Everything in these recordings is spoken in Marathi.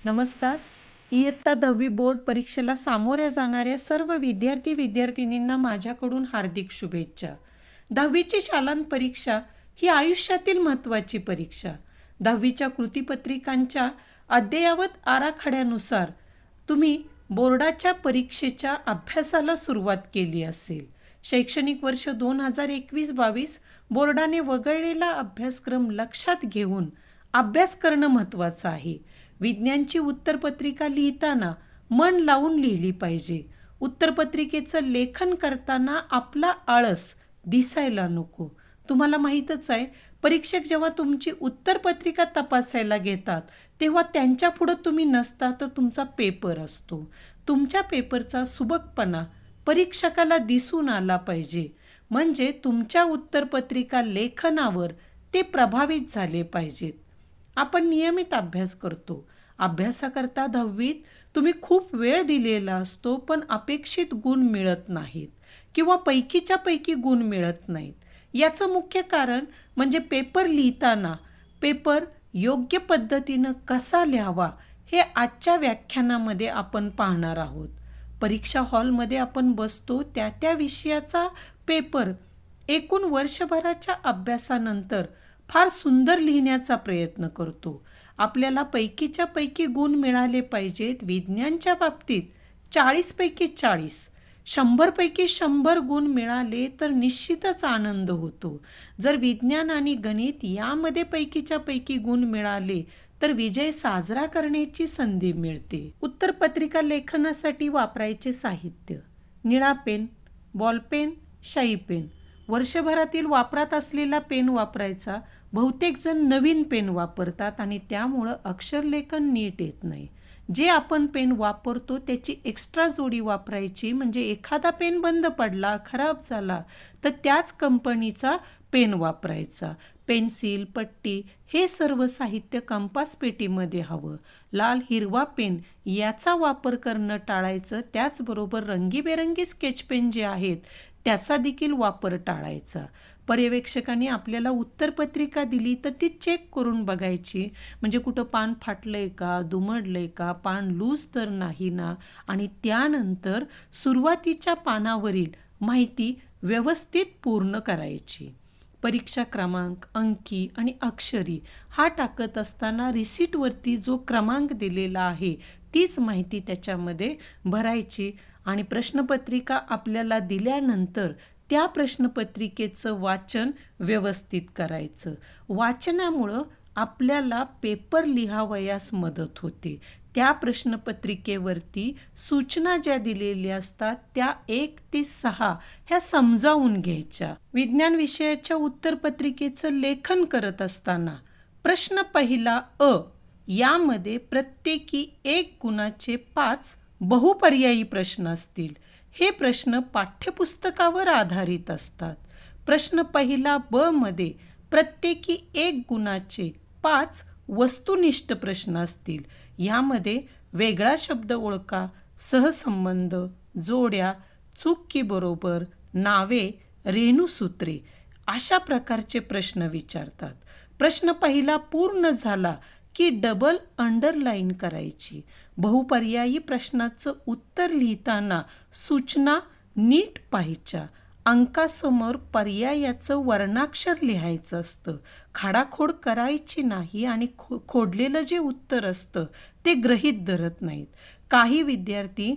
नमस्कार. इयत्ता 10वी बोर्ड परीक्षेला सामोऱ्या जाणाऱ्या सर्व विद्यार्थिनींना माझ्याकडून हार्दिक शुभेच्छा. 10वीची शालांत परीक्षा ही आयुष्यातील महत्त्वाची परीक्षा. 10वीच्या कृतीपत्रिकांच्या अद्ययावत आराखड्यानुसार तुम्ही बोर्डाच्या परीक्षेच्या अभ्यासाला सुरुवात केली असेल. शैक्षणिक वर्ष 2021-22 बोर्डाने वगळलेला अभ्यासक्रम लक्षात घेऊन अभ्यास करणं महत्त्वाचं आहे. विज्ञानची उत्तरपत्रिका लिहिताना मन लावून लिहिली पाहिजे. उत्तरपत्रिकेचं लेखन करताना आपला आळस दिसायला नको. तुम्हाला माहीतच आहे, परीक्षक जेव्हा तुमची उत्तरपत्रिका तपासायला घेतात तेव्हा त्यांच्या पुढं तुम्ही नसता तर तुमचा पेपर असतो. तुमच्या पेपरचा सुबकपणा परीक्षकाला दिसून आला पाहिजे. म्हणजे तुमच्या उत्तरपत्रिका लेखनावर ते प्रभावित झाले पाहिजेत. आपण नियमित अभ्यास करतो. अभ्यासाकरता 10वीत तुम्ही खूप वेळ दिलेला असतो, पण अपेक्षित गुण मिळत नाहीत किंवा पैकीच्या पैकी गुण मिळत नाहीत. याचं मुख्य कारण म्हणजे पेपर लिहिताना पेपर योग्य पद्धतीनं कसा लिहावा हे आजच्या व्याख्यानामध्ये आपण पाहणार आहोत. परीक्षा हॉलमध्ये आपण बसतो त्या विषयाचा पेपर एकूण वर्षभराच्या अभ्यासानंतर फार सुंदर लिहिण्याचा प्रयत्न करतो. आपल्याला पैकीच्या पैकी गुण मिळाले पाहिजेत. विज्ञानच्या बाबतीत 40 पैकी 40, 100 पैकी 100 गुण मिळाले तर निश्चितच आनंद होतो. जर विज्ञान आणि गणित यामध्ये पैकीच्या पैकी गुण मिळाले तर विजय साजरा करण्याची संधी मिळते. उत्तरपत्रिका लेखनासाठी वापरायचे साहित्य: निळा पेन, बॉलपेन, शाई पेन. वर्षभरातील वापरात असलेला पेन वापरायचा. बहुतेक जण नवीन पेन वापरतात आणि त्यामुळं अक्षरलेखन नीट येत नाही. जे आपण पेन वापरतो त्याची एक्स्ट्रा जोडी वापरायची. म्हणजे एखादा पेन बंद पडला, खराब झाला तर त्याच कंपनीचा पेन वापरायचा. पेन्सिल, पट्टी हे सर्व साहित्य कंपास पेटीमध्ये हवं. लाल, हिरवा पेन याचा वापर करणं टाळायचं. त्याचबरोबर रंगीबेरंगी स्केच पेन जे आहेत त्याचा देखील वापर टाळायचा. पर्यवेक्षकाने आपल्याला उत्तरपत्रिका दिली तर ती चेक करून बघायची. म्हणजे कुठं पान फाटलंय का, दुमडलंय का, पान लूज तर नाही ना. आणि त्यानंतर सुरुवातीच्या पानावरील माहिती व्यवस्थित पूर्ण करायची. परीक्षा क्रमांक, अंकी आणि अक्षरी हा टाकत असताना रिसीटवरती जो क्रमांक दिलेला आहे तीच माहिती त्याच्यामध्ये भरायची. आणि प्रश्नपत्रिका आपल्याला दिल्यानंतर त्या प्रश्नपत्रिकेचं वाचन व्यवस्थित करायचं. वाचनामुळं आपल्याला पेपर लिहावयास मदत होते. त्या प्रश्नपत्रिकेवरती सूचना ज्या दिलेल्या असतात त्या 1 ते 6 ह्या समजावून घ्यायच्या. विज्ञान विषयाच्या उत्तरपत्रिकेचं लेखन करत असताना प्रश्न पहिला अ यामध्ये प्रत्येकी 1 गुणाचे 5 बहुपर्यायी प्रश्न असतील. हे प्रश्न पाठ्यपुस्तकावर आधारित असतात. प्रश्न पहिला ब मध्ये प्रत्येकी 1 गुणाचे 5 वस्तुनिष्ठ प्रश्न असतील. यामध्ये वेगळा शब्द ओळखा, सहसंबंध, जोड्या, चूक की बरोबर, नावे, रेणुसूत्रे अशा प्रकारचे प्रश्न विचारतात. प्रश्न पहिला पूर्ण झाला की डबल अंडरलाईन करायची. बहुपर्यायी प्रश्नाचं उत्तर लिहिताना सूचना नीट पाहायच्या. अंकासमोर पर्यायाचं वर्णाक्षर लिहायचं असतं. खाडाखोड करायची नाही आणि खोडलेलं जे उत्तर असतं ते गृहीत धरत नाहीत. काही विद्यार्थी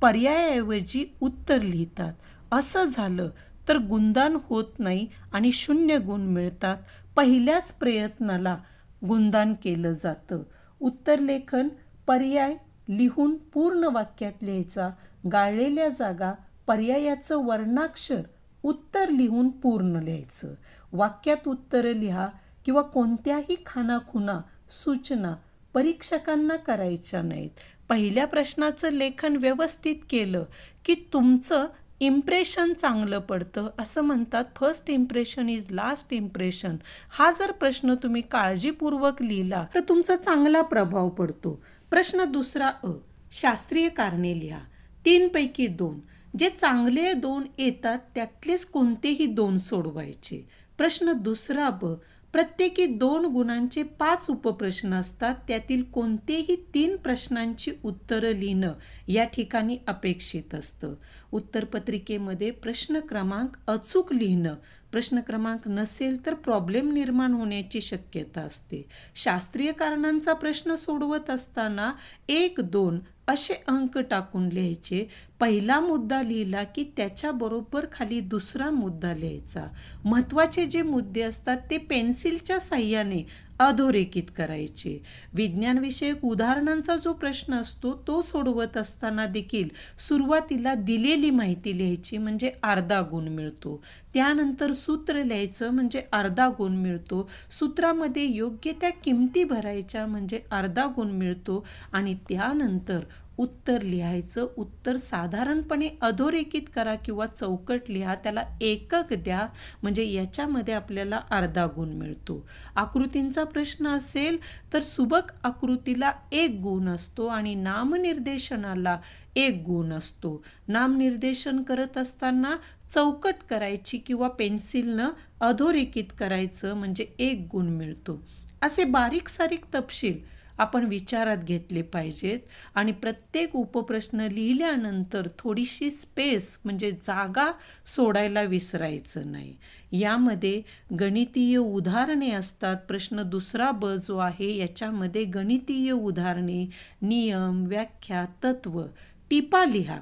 पर्यायाऐवजी उत्तर लिहितात. असं झालं तर गुणदान होत नाही आणि 0 गुण मिळतात. पहिल्याच प्रयत्नाला गुणदान केलं जातं. उत्तरलेखन पर्याय लिहून पूर्ण वाक्यात लिहायचा. गाळलेल्या जागा, पर्यायाचं वर्णाक्षर, उत्तर लिहून पूर्ण लिहायचं. वाक्यात उत्तरं लिहा किंवा कोणत्याही खानाखुणा सूचना परीक्षकांना करायच्या नाहीत. पहिल्या प्रश्नाचं लेखन व्यवस्थित केलं की तुमचं इम्प्रेशन चांगलं पडतं. असं म्हणतात, first impression is last impression. हा जर प्रश्न तुम्ही काळजीपूर्वक लिहिला तर तुमचा चांगला प्रभाव पडतो. प्रश्न दुसरा अ, शास्त्रीय कारणे लिहा. 3 पैकी 2. जे चांगले 2 येतात त्यातलेच कोणतेही 2 सोडवायचे. प्रश्न दुसरा ब, प्रत्येकी 2 गुणांचे 5 उपप्रश्न असतात. त्यातील कोणतेही 3 प्रश्नांची उत्तरं लिहिणं या ठिकाणी अपेक्षित असतं. उत्तरपत्रिकेमध्ये प्रश्न क्रमांक अचूक लिहिणं, प्रश्न क्रमांक नसेल तर प्रॉब्लेम निर्माण होण्याची शक्यता असते. शास्त्रीय कारणांचा प्रश्न सोडवत असताना 1, 2 असे अंक टाकून लिहायचे. पहिला मुद्दा लिहिला की त्याच्याबरोबर खाली दुसरा मुद्दा लिहायचा. महत्त्वाचे जे मुद्दे असतात ते पेन्सिलच्या साह्याने अधोरेखित करायचे. विज्ञानविषयक उदाहरणांचा जो प्रश्न असतो तो सोडवत असताना देखील सुरुवातीला दिलेली माहिती लिहायची म्हणजे अर्धा गुण मिळतो. त्यानंतर सूत्र लिहायचं म्हणजे अर्धा गुण मिळतो. सूत्रामध्ये योग्य त्या किमती भरायच्या म्हणजे अर्धा गुण मिळतो आणि त्यानंतर उत्तर लिहायचं. उत्तर साधारणपणे अधोरेखित करा किंवा चौकट लिहा, त्याला एकक द्या म्हणजे याच्यामध्ये आपल्याला अर्धा गुण मिळतो. आकृतींचा प्रश्न असेल तर सुबक आकृतीला 1 गुण असतो आणि नामनिर्देशनाला 1 गुण असतो. नामनिर्देशन करत असताना चौकट करायची किंवा पेन्सिलनं अधोरेखित करायचं म्हणजे 1 गुण मिळतो. असे बारीक सारीक तपशील आपण विचारात घेतले पाहिजेत आणि प्रत्येक उपप्रश्न लिहिल्यानंतर थोडीशी स्पेस म्हणजे जागा सोडायला विसरायचं नाही. यामध्ये गणितीय उदाहरणे असतात. प्रश्न दुसरा ब जो आहे याच्यामध्ये गणितीय उदाहरणे, नियम, व्याख्या, तत्व, टिपा लिहा.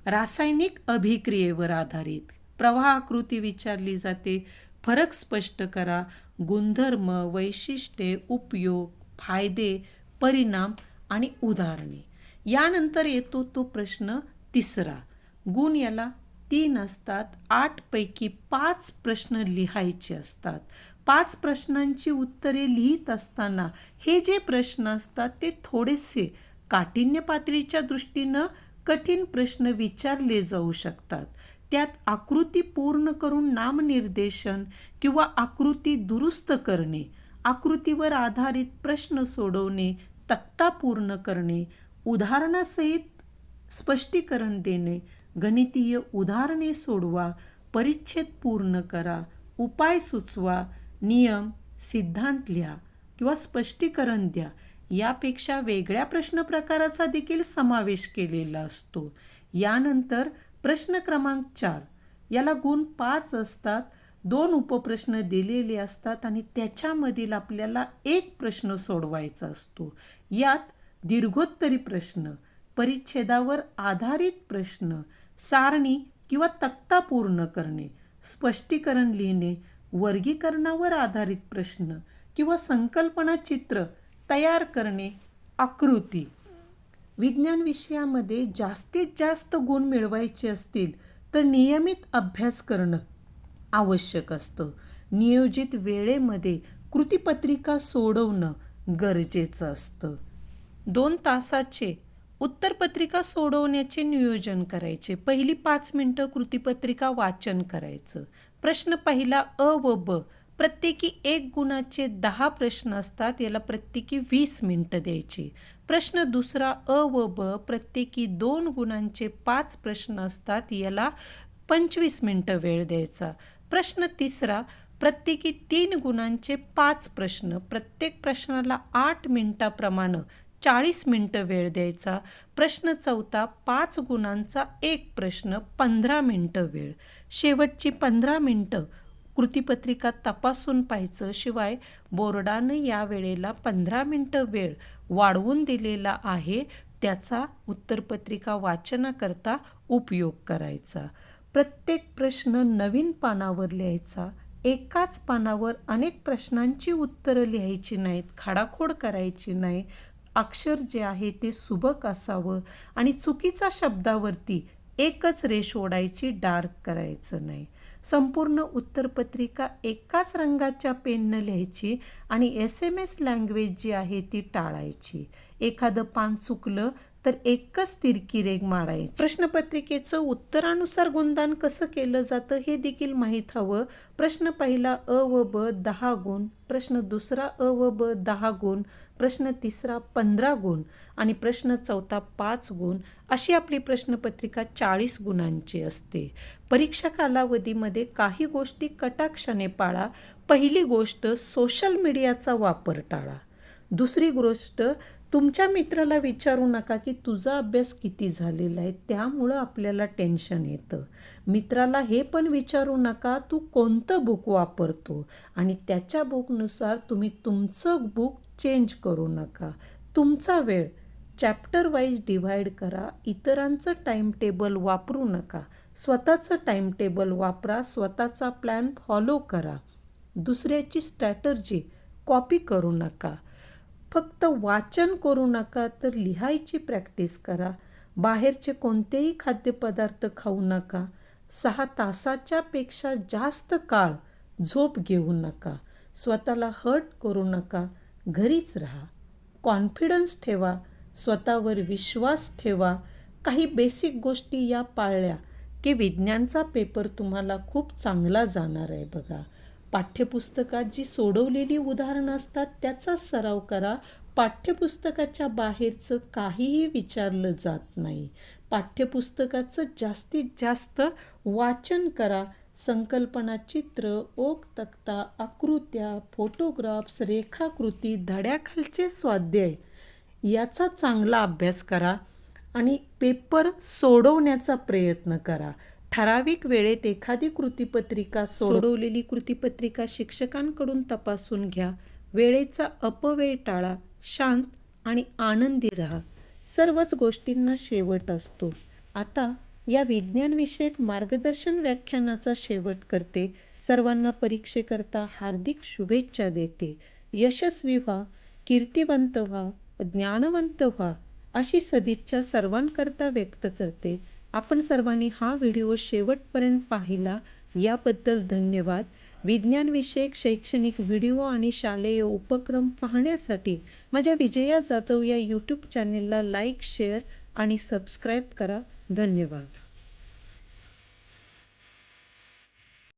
रासायनिक अभिक्रियेवर आधारित प्रवाह आकृती विचारली जाते. फरक स्पष्ट करा. गुणधर्म, वैशिष्ट्ये, उपयोग, फायदे, परिणाम आणि उदाहरणे. यानंतर येतो तो प्रश्न तिसरा. गुण याला 3 असतात. 8 पैकी 5 प्रश्न लिहायचे असतात. 5 प्रश्नांची उत्तरे लिहित असताना हे जे प्रश्न असतात ते थोडेसे काठिण्य पातळीच्या दृष्टीनं कठीण प्रश्न विचारले जाऊ शकतात. त्यात आकृती पूर्ण करून नामनिर्देशन किंवा आकृती दुरुस्त करणे, आकृतीवर आधारित प्रश्न सोडवणे, तक्ता पूर्ण करणे, उदाहरणासहित स्पष्टीकरण देणे, गणितीय उदाहरणे सोडवा, परिच्छेद पूर्ण करा, उपाय सुचवा, नियम, सिद्धांत लिहा किंवा स्पष्टीकरण द्या. यापेक्षा वेगळ्या प्रश्न प्रकाराचा देखील समावेश केलेला असतो. यानंतर प्रश्न क्रमांक 4 याला गुण 5 असतात. 2 उपप्रश्न दिलेले असतात आणि त्याच्यामधील आपल्याला 1 प्रश्न सोडवायचा असतो. यात दीर्घोत्तरी प्रश्न, परिच्छेदावर आधारित प्रश्न, सारणी किंवा तक्ता पूर्ण करणे, स्पष्टीकरण लिहिणे, वर्गीकरणावर आधारित प्रश्न किंवा संकल्पना चित्र तयार करणे, आकृती. विज्ञान विषयामध्ये जास्तीत जास्त गुण मिळवायचे असतील तर नियमित अभ्यास करणं आवश्यक असतं. नियोजित वेळेमध्ये कृतीपत्रिका सोडवणं गरजेचं असतं. 2 तासाचे उत्तरपत्रिका सोडवण्याचे नियोजन करायचे. पहिली 5 मिनिटं कृतीपत्रिका वाचन करायचं. प्रश्न पहिला अ व ब प्रत्येकी 1 गुणाचे 10 प्रश्न असतात. याला प्रत्येकी 20 मिनिटं द्यायची. प्रश्न दुसरा अ व ब प्रत्येकी 2 गुणांचे 5 प्रश्न असतात. याला 25 मिनिटं वेळ द्यायचा. प्रश्न तिसरा प्रत्येकी 3 गुणांचे 5 प्रश्न, प्रत्येक प्रश्नाला 8 मिनिटाप्रमाणे 40 मिनिटं वेळ द्यायचा. प्रश्न चौथा 5 गुणांचा 1 प्रश्न, 15 मिनिटं वेळ. शेवटची 15 मिनिटं कृतीपत्रिका तपासून पाहायचं. शिवाय बोर्डानं या वेळेला 15 मिनिटं वेळ वाढवून दिलेला आहे, त्याचा उत्तरपत्रिका वाचनाकरता उपयोग करायचा. प्रत्येक प्रश्न नवीन पानावर लिहायचा. एकाच पानावर अनेक प्रश्नांची उत्तरं लिहायची नाहीत, खाडाखोड करायची नाही. अक्षर जे आहे ते सुबक असावं आणि चुकीच्या शब्दावरती एकच रेष ओढायची, डार्क करायचं नाही. संपूर्ण उत्तरपत्रिका एकाच रंगाच्या पेननं लिहायची आणि SMS लँग्वेज जी आहे ती टाळायची. एखादं पान चुकलं तर एकच तिरकी रेघ मारायची. प्रश्नपत्रिकेचं उत्तरानुसार गुणदान कसं केलं जातं हे देखील माहीत हवं. प्रश्न पहिला अ व ब 10 गुण, प्रश्न दुसरा अ व ब 10 गुण, प्रश्न तिसरा 15 गुण आणि प्रश्न चौथा 5 गुण, अशी आपली प्रश्नपत्रिका 40 गुणांची असते. परीक्षा कालावधीमध्ये काही गोष्टी कटाक्षाने पाळा. पहिली गोष्ट, सोशल मीडियाचा वापर टाळा. दुसरी गोष्ट, तुमच्या मित्राला विचारू नका की तुझा अभ्यास किती झालेला आहे, त्यामुळं आपल्याला टेन्शन येतं. मित्राला हे पण विचारू नका तू कोणतं बुक वापरतो आणि त्याच्या बुकनुसार तुम्ही तुमचं बुक चेंज करू नका. तुमचा वेळ चॅप्टर वाईज डिव्हाइड करा. इतरांचं टाईम टेबल वापरू नका. स्वतःचं टाईम टेबल वापरा. स्वतःचा प्लॅन फॉलो करा. दुसऱ्याची स्ट्रॅटर्जी कॉपी करू नका. फक्त वाचन करू नका तर लिहायची प्रॅक्टिस करा. बाहेरचे कोणतेही खाद्यपदार्थ खाऊ नका. 6 तासाच्या पेक्षा जास्त काळ झोप घेऊ नका. स्वतःला हर्ट करू नका. घरीच राहा. कॉन्फिडन्स ठेवा. स्वतःवर विश्वास ठेवा. काही बेसिक गोष्टी या पाळल्या की विज्ञानचा पेपर तुम्हाला खूप चांगला जाणार आहे बघा. पाठ्यपुस्तकात जी सोडवलेली उदाहरणं असतात त्याचा सराव करा. पाठ्यपुस्तकाच्या बाहेरचं काहीही विचारलं जात नाही. पाठ्यपुस्तकाचं जास्तीत जास्त वाचन करा. संकल्पना, चित्र, ओक तक्ता, आकृत्या, फोटोग्राफ्स, रेखाकृती, धड्याखालचे स्वाध्याय याचा चांगला अभ्यास करा आणि पेपर सोडवण्याचा प्रयत्न करा. ठराविक वेळेत एखादी कृतीपत्रिका सोडवलेली कृतीपत्रिका शिक्षकांकडून तपासून घ्या. वेळेचा अपव्यय टाळा. शांत आणि आनंदी राहा. सर्वच गोष्टींना शेवट असतो. आता या विज्ञानविषयक मार्गदर्शन व्याख्यानाचा शेवट करते. सर्वांना परीक्षेकरता हार्दिक शुभेच्छा देते. यशस्वी व्हा, कीर्तिवंत व्हा, ज्ञानवंत व्हा, अशी सदिच्छा सर्वांकरता व्यक्त करते. आपण सर्वांनी हा व्हिडिओ शेवटपर्यंत पाहिला याबद्दल धन्यवाद. विज्ञानविषयक शैक्षणिक व्हिडिओ आणि शालेय उपक्रम पाहण्यासाठी माझ्या विजया जाधव या यूट्यूब चॅनेलला लाईक, शेअर आणि सबस्क्राईब करा. धन्यवाद.